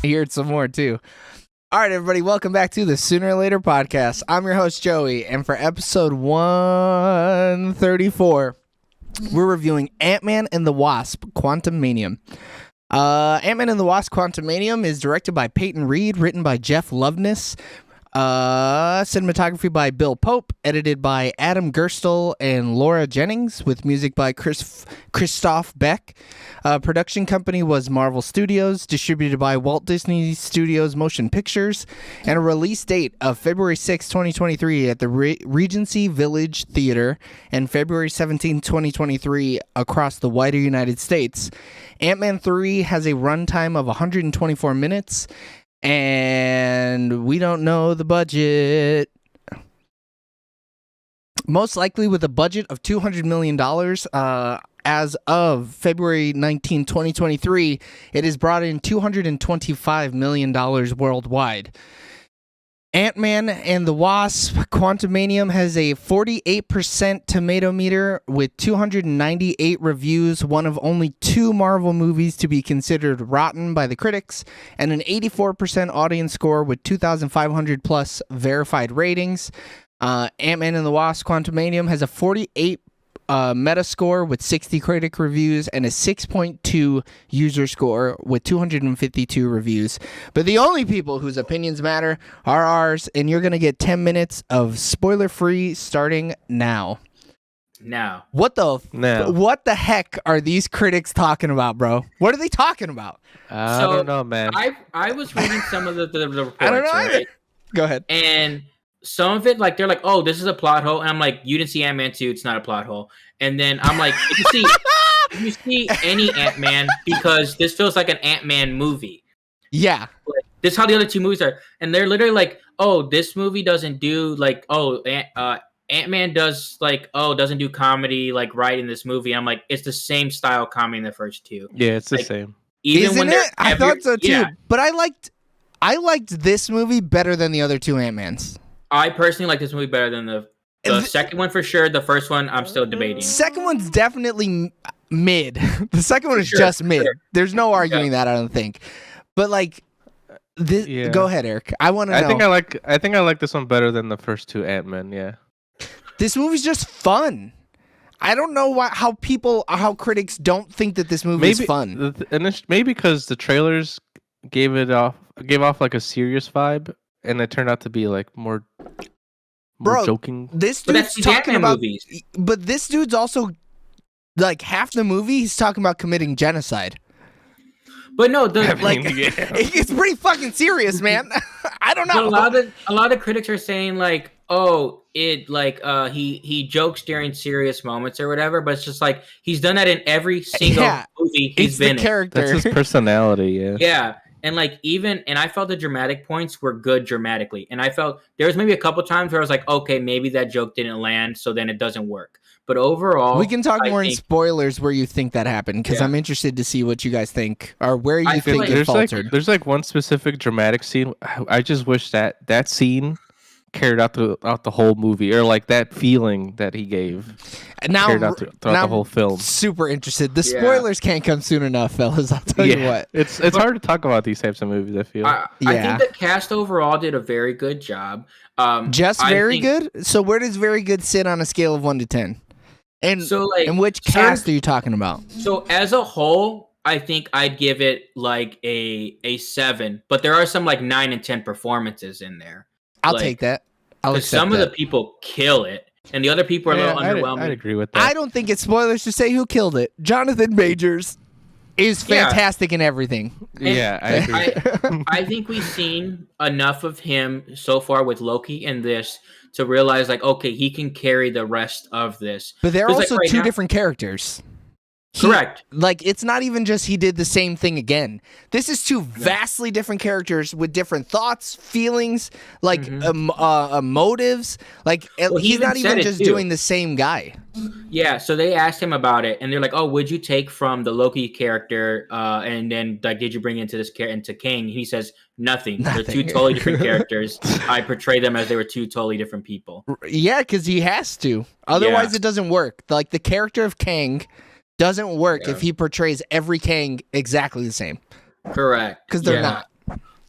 hear it some more too. All right, everybody, welcome back to the Sooner or Later podcast. I'm your host, Joey, and for episode 134, we're reviewing Antman and the Wasp, Quantamania. Antman and the Wasp, Quantamania is directed by Peyton Reed, written by Jeff Loveness, cinematography by Bill Pope, edited by Adam Gerstle and Laura Jennings, with music by Christoph Beck. Production company was Marvel Studios, distributed by Walt Disney Studios Motion Pictures, and a release date of February 6, 2023 at the Regency Village Theater and February 17, 2023 across the wider United States. Ant-Man 3 has a runtime of 124 minutes, and we don't know the budget. Most likely with a budget of $200 million, as of February 19, 2023, it has brought in $225 million worldwide. Ant-Man and the Wasp, Quantumania, has a 48% tomato meter with 298 reviews, one of only 2 Marvel movies to be considered rotten by the critics, and an 84% audience score with 2,500 plus verified ratings. Ant-Man and the Wasp, Quantumania, has a 48 Metascore with 60 critic reviews and a 6.2 user score with 252 reviews. But the only people whose opinions matter are ours, and you're going to get 10 minutes of spoiler-free starting now. What the heck are these critics talking about, bro? What are they talking about? I don't know, man. I was reading some of the reports. I don't know right? either. Go ahead. And some of it, like, they're like, oh, this is a plot hole. And I'm like, you didn't see Ant-Man 2. It's not a plot hole. And then I'm like, if you see any Ant-Man, because this feels like an Ant-Man movie. Yeah. Like, this is how the other 2 movies are. And they're literally like, oh, this movie doesn't do, like, Ant-Man does, like, doesn't do comedy, like, right in this movie. I'm like, it's the same style comedy in the first 2. Yeah, it's the like, same. Isn't it? I thought so too. Yeah. But I liked this movie better than the other 2 Ant-Mans. I personally like this movie better than the second one for sure. The first one, I'm still debating. Second one's definitely mid. The second one is just mid. Sure. There's no arguing that, I don't think. But like, this. Yeah. Go ahead, Eric. I want to know. I think I like this one better than the first 2 Ant-Man. Yeah. This movie's just fun. I don't know how critics don't think that this movie is fun. Maybe because the trailers gave off like a serious vibe. And it turned out to be like more joking. This dude's talking about movies. But this dude's also like half the movie he's talking about committing genocide. But no, it's pretty fucking serious, man. I don't know. A lot of critics are saying like, he jokes during serious moments or whatever, but it's just like he's done that in every single movie he's been in. Character. That's his personality, yeah. Yeah. And like and I felt the dramatic points were good dramatically. And I felt there was maybe a couple times where I was like, okay, maybe that joke didn't land, so then it doesn't work. But overall, we can talk more in spoilers where you think that happened, because I'm interested to see what you guys think or where you think it faltered. There's like one specific dramatic scene. I just wish that scene carried out the whole movie, or like that feeling that he gave carried out throughout the whole film. Super interested. The spoilers can't come soon enough, fellas. I'll tell you what. It's hard to talk about these types of movies, I feel. I think the cast overall did a very good job. Very good? So where does very good sit on a scale of 1 to 10? And so, like, and which cast are you talking about? So as a whole, I think I'd give it like a 7, but there are some like 9 and 10 performances in there. I'll take that. Because some of the people kill it, and the other people are a little underwhelming. I'd agree with that. I don't think it's spoilers to say who killed it. Jonathan Majors is fantastic in everything. Yeah, I agree. I think we've seen enough of him so far with Loki and this to realize, like, okay, he can carry the rest of this. But they're also two different characters. Correct. Like, it's not even just he did the same thing again. This is 2 vastly different characters with different thoughts, feelings, like motives. Like, he's not even just doing the same guy. Yeah, so they asked him about it, and they're like, "Oh, would you take from the Loki character, and then like, did you bring into Kang?" And he says, "Nothing. They're 2 totally different characters. I portray them as they were 2 totally different people." Yeah, because he has to. Otherwise, it doesn't work. Like, the character of Kang doesn't work if he portrays every Kang exactly the same. Correct. Because they're not.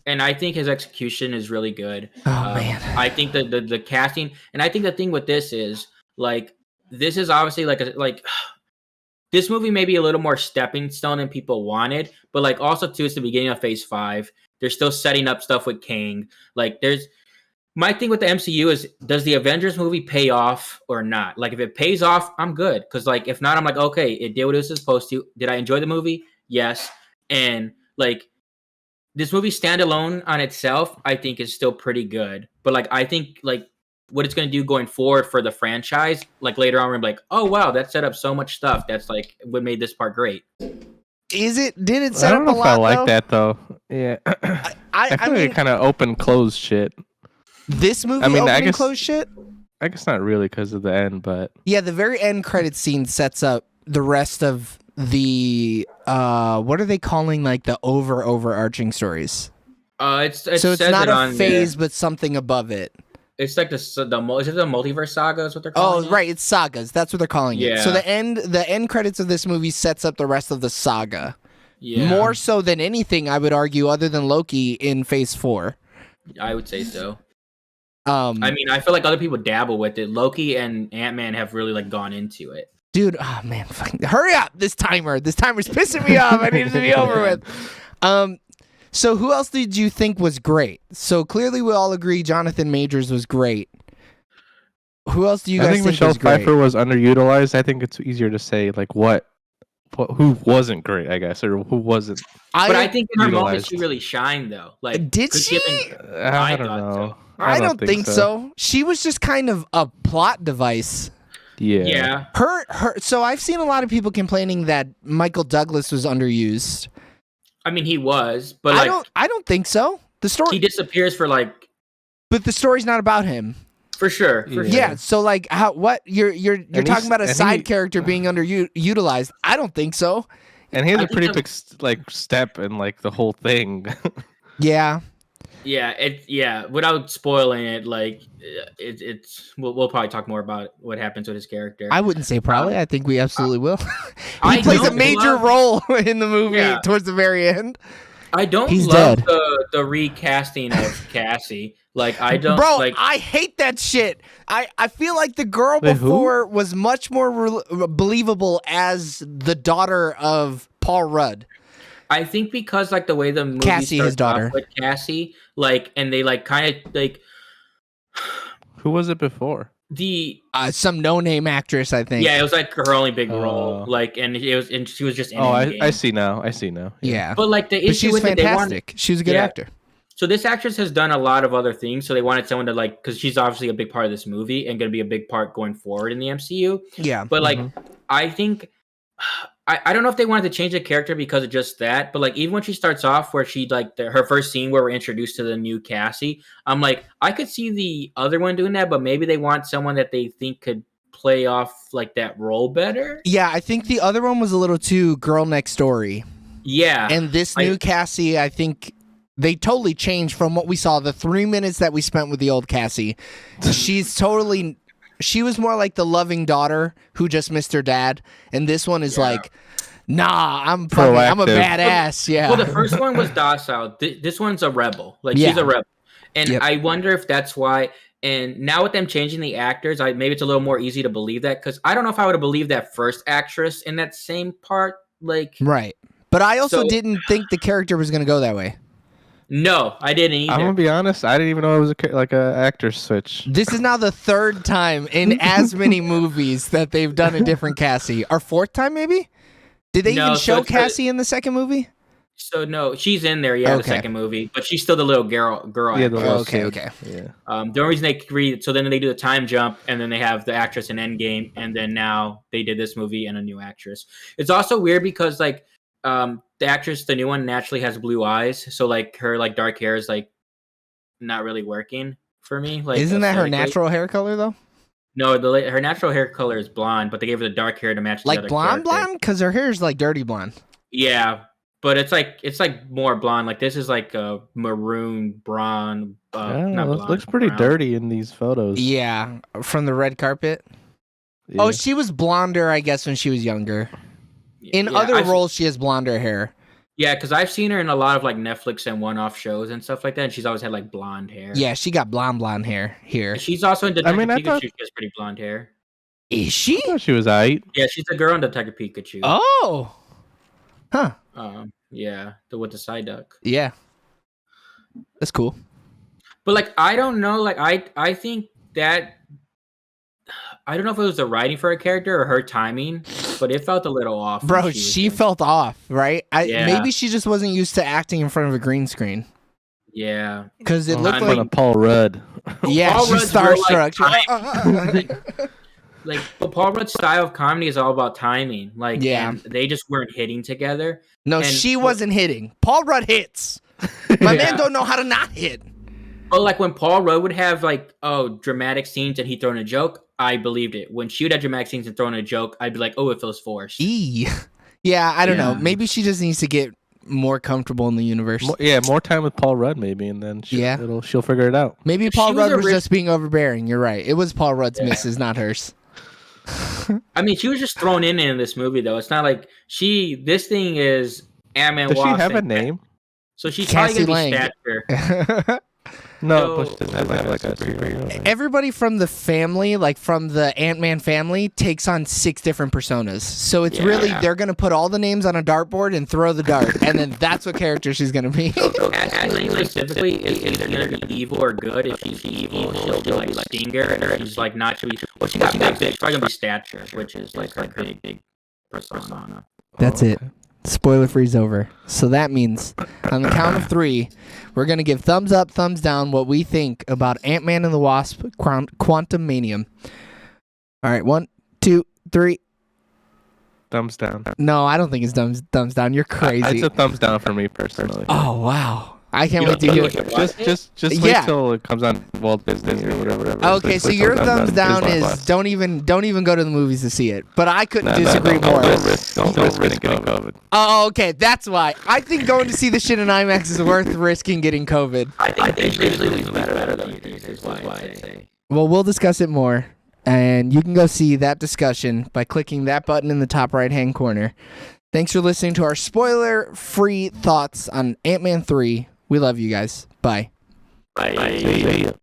and I think his execution is really good. Oh man, I think the casting, and I think the thing with this is like this is obviously like this movie may be a little more stepping stone than people wanted, but like also too, it's the beginning of Phase 5. They're still setting up stuff with Kang. Like there's my thing with the MCU is, does the Avengers movie pay off or not? Like if it pays off, I'm good, because like if not, I'm like okay, it did what it was supposed to. Did I enjoy the movie? Yes, and like this movie standalone on itself, I think is still pretty good. But like I think like what it's going to do going forward for the franchise, like later on, we're gonna be like, oh wow, that set up so much stuff. That's like what made this part great. Is it? Did it set I up don't a know if I lot? like though? that though. Yeah, I feel like it kind of open close shit. This movie, I mean, open I and guess- close shit. I guess not really because of the end, but Yeah, the very end credit scene sets up the rest of the what are they calling like the overarching stories? It So it's says not it a on phase, there. but something above it. It's like is it the multiverse saga is what they're calling Oh, it? right, it's sagas. That's what they're calling it. So Yeah. the end credits of this movie sets up the rest of the saga. Yeah, More so than anything, I would argue, other than Loki in Phase 4. I would say so. I I mean, I feel like other people dabble with it. Loki and Ant-Man have really like gone into it. dude, oh man, fucking hurry up! This timer's pissing me off. I need it to be over with. So who else did you think was great? So clearly we all agree Jonathan Majors was great. Who else do you guys I think Michelle was great? Pfeiffer was underutilized. I think it's easier to say like who wasn't great, I guess, or who wasn't. But I think in her moment utilized. she really shined though. Like Did 'cause she? I don't thought know. so. I don't think so. She was just kind of a plot device. Yeah. Yeah. Her. So I've seen a lot of people complaining that Michael Douglas was underused. I mean, he was, but like I don't think so. The story, he disappears for like but the story's not about him. for sure. Yeah. So like, what you're talking about a side character being underutilized? I don't think so. And he has I a think pretty the- big like step in like the whole thing. Yeah. Yeah. Without spoiling it, like it's we'll probably talk more about what happens with his character. I wouldn't say probably. I think we absolutely will. I He plays a don't major love- role in the movie Yeah. towards the very end. I don't He's love dead. the recasting of Cassie. Like I don't Bro, like. I hate that shit. I feel like the girl Wait, who? before was much more believable as the daughter of Paul Rudd. I think because like the way the movie Cassie, his starts off daughter. with Cassie, like, and they like kind of like Who was it before? the Some no-name actress, I think. yeah, it was like her only big Oh. role, like, and she was just in Oh, Endgame. I see now. Yeah. But like the But issue she's with it, they want fantastic. She was a good Yeah. actor. so this actress has done a lot of other things, so they wanted someone to like because she's obviously a big part of this movie and going to be a big part going forward in the MCU. Yeah. But like, I think I don't know if they wanted to change the character because of just that. But like, even when she starts off, where she like her first scene where we're introduced to the new Cassie, I'm like, I could see the other one doing that, but maybe they want someone that they think could play off like that role better. Yeah, I think the other one was a little too girl next story. Yeah, And this new Cassie, I think they totally changed from what we saw the 3 minutes that we spent with the old Cassie. She was more like the loving daughter who just missed her dad, and this one is like, nah, I'm a Proactive. badass. Yeah. well, the first one was docile. This one's a rebel. Like she's Yeah. a rebel, and Yep. I wonder if that's why. And now with them changing the actors, maybe it's a little more easy to believe that because I don't know if I would have believed that first actress in that same part. Like, Right. But I also So- didn't think the character was going to go that way. no, I didn't either. I'm gonna be honest. I didn't even know it was like a actor switch. This is now the third time in as many movies that they've done a different Cassie. Our fourth time, maybe? Did they No, even so show it's the- Cassie in the second movie? So no, she's in there. Yeah, the Okay. second movie, but she's still the little girl. Yeah, the actress. little Okay, kid. okay. Yeah. The only reason they create so then they do the time jump, and then they have the actress in Endgame, and then now they did this movie and a new actress. It's also weird because like the actress, the new one, naturally has blue eyes, so like her like dark hair is like not really working for me. Like, Isn't that her aesthetically. natural hair color, though? No, her natural hair color is blonde, but they gave her the dark hair to match the Like other blonde character. blonde? Because her hair is like dirty blonde. Yeah, but it's like more blonde. Like this is like a maroon blonde. Not blonde, looks pretty brown. dirty in these photos. Yeah, from the red carpet. Yeah. Oh, she was blonder, I guess, when she was younger. In Yeah, other I've- roles, she has blonder hair. Yeah, because I've seen her in a lot of like Netflix and one-off shows and stuff like that, and she's always had like blonde hair. Yeah, she got blonde hair here. And she's also in Detective Pikachu. thought... She has pretty blonde hair. Is she? I thought she was aight. Yeah, she's the girl in Detective Pikachu. Oh, huh? Yeah, with the side duck. Yeah, that's cool. But like, I don't know. Like, I think that I don't know if it was the writing for her character or her timing, but it felt a little off. Bro, she felt off, right? Yeah. Maybe she just wasn't used to acting in front of a green screen. Yeah, because it looked like Paul Rudd. Yeah, Paul she's Rudd's starstruck. but Paul Rudd's style of comedy is all about timing. Like, Yeah. and they just weren't hitting together. No, And- she wasn't hitting. Paul Rudd hits. My man don't know how to not hit. But like when Paul Rudd would have like dramatic scenes and he'd throw in a joke, I believed it. When she would have dramatic scenes and throw in a joke, I'd be like, oh, it feels forced. Yeah, I don't know. Maybe she just needs to get more comfortable in the universe. More time with Paul Rudd, maybe, and then she'll figure it out. Maybe Paul Rudd was just being overbearing. You're right. It was Paul Rudd's misses, not hers. I mean, she was just thrown in this movie, though. It's not like this thing is Antman. Does she have a name? So she's Cassie probably going to be Stature. No, but she doesn't have like a superhero. Everybody from the family, like from the Ant-Man family, takes on 6 different personas. So it's really, they're going to put all the names on a dartboard and throw the dart. And then that's what character she's going to be. Cassie specifically is either going to be evil or good. If she's evil, she'll be like Stinger. And if she's like not, she'll be, well, she got big. She's probably going to be Stature, which is like her big persona. That's it. Spoiler free's over. So that means on the count of 3, we're going to give thumbs up, thumbs down what we think about Ant-Man and the Wasp Quantamania. All right, 1, 2, 3. Thumbs down. No, I don't think it's thumbs down. You're crazy. It's a thumbs down for me personally. Oh, wow. I can't wait to hear it. Just wait till it comes on Walt Disney or whatever. Okay, so your thumbs down is don't even go to the movies to see it. But I couldn't disagree more. Don't risk getting COVID. Oh, okay, that's why. I think going to see the shit in IMAX is worth risking getting COVID. I think they usually do better than you think, is why I say. Well, we'll discuss it more. And you can go see that discussion by clicking that button in the top right-hand corner. Thanks for listening to our spoiler-free thoughts on Ant-Man 3. We love you guys. Bye. Bye.